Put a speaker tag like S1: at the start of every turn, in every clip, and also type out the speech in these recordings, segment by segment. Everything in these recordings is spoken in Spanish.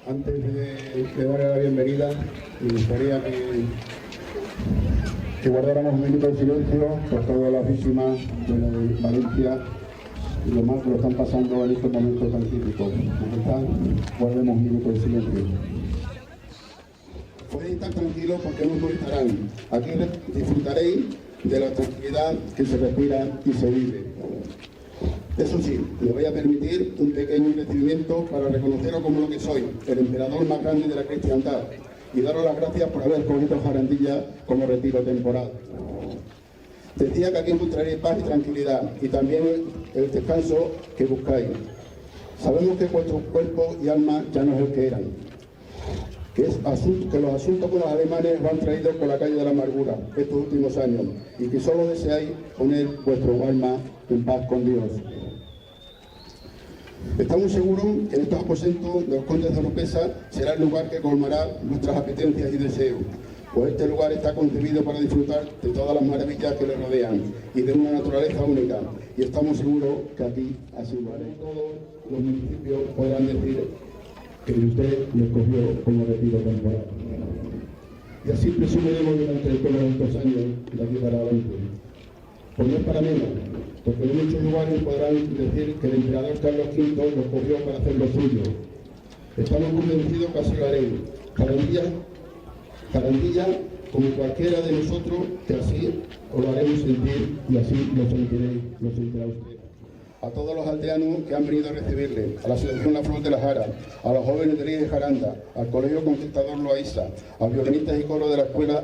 S1: Antes de darle la bienvenida, me gustaría que guardáramos un minuto de silencio por todas las víctimas de Valencia y los más que lo están pasando en estos momentos tan críticos. Guardemos un minuto de silencio. Podéis estar tranquilos porque no molestarán. Aquí disfrutaréis de la tranquilidad que se respira y se vive. Eso sí, me voy a permitir un pequeño recibimiento para reconoceros como lo que soy, el emperador más grande de la cristiandad, y daros las gracias por haber escogido Jarandilla como retiro temporal. Decía que aquí encontraréis paz y tranquilidad, y también el descanso que buscáis. Sabemos que vuestro cuerpo y alma ya no es el que eran, que los asuntos con los alemanes os han traído por la calle de la amargura estos últimos años, y que solo deseáis poner vuestro alma en paz con Dios. Estamos seguros que en estos aposentos de los condes de Oropesa será el lugar que colmará nuestras apetencias y deseos, pues este lugar está concebido para disfrutar de todas las maravillas que le rodean y de una naturaleza única, y estamos seguros que aquí así lo haré. Todos los municipios podrán decir que usted lo escogió como retiro temporal. Y así presumiremos durante todos estos años de aquí para adelante. Pues no es para menos, porque en muchos lugares podrán decir que el emperador Carlos V lo escogió para hacer lo suyo. Estamos convencidos que así lo haremos. Jarandilla, como cualquiera de nosotros, que así os lo haremos sentir y así lo sentirá usted. A todos los aldeanos que han venido a recibirle, a la Asociación La Flor de la Jara, a los jóvenes de Río de Jaranda, al Colegio Conquistador Loaiza, a los violinistas y coros de la Escuela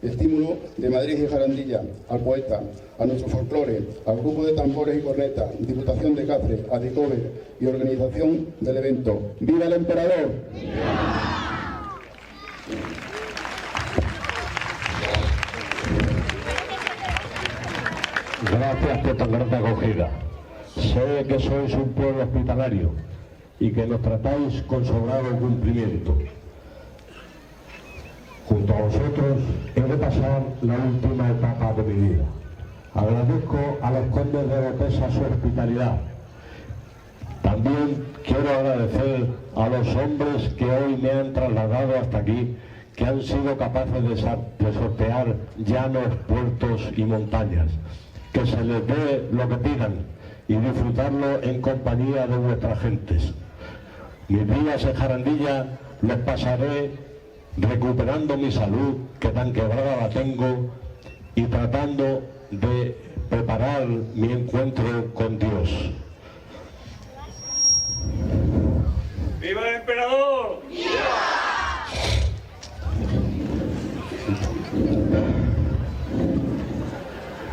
S1: Estímulo de Madrid y Jarandilla, al poeta, a nuestro folclore, al grupo de tambores y cornetas, Diputación de Cáceres, a Dicover y organización del evento. ¡Viva el emperador!
S2: Gracias por tan grande acogida. Sé que sois un pueblo hospitalario y que nos tratáis con sobrado cumplimiento. Junto a vosotros he de pasar la última etapa de mi vida. Agradezco a los condes de Oropesa su hospitalidad. También quiero agradecer a los hombres que hoy me han trasladado hasta aquí, que han sido capaces de sortear llanos, puertos y montañas. Que se les dé lo que pidan, y disfrutarlo en compañía de vuestras gentes. Mis días en Jarandilla los pasaré recuperando mi salud, que tan quebrada la tengo, y tratando de preparar mi encuentro con Dios.
S3: ¡Viva el emperador!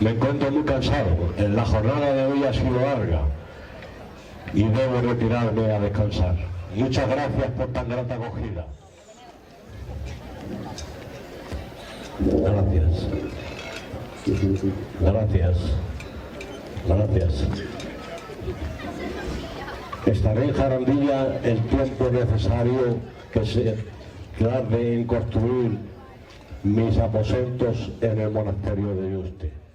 S2: Me encuentro muy cansado. La jornada de hoy ha sido larga y debo retirarme a descansar. Muchas gracias por tan grata acogida. Gracias. Gracias. Gracias. Estaré en Jarandilla el tiempo necesario que se tarde en construir mis aposentos en el monasterio de Yuste.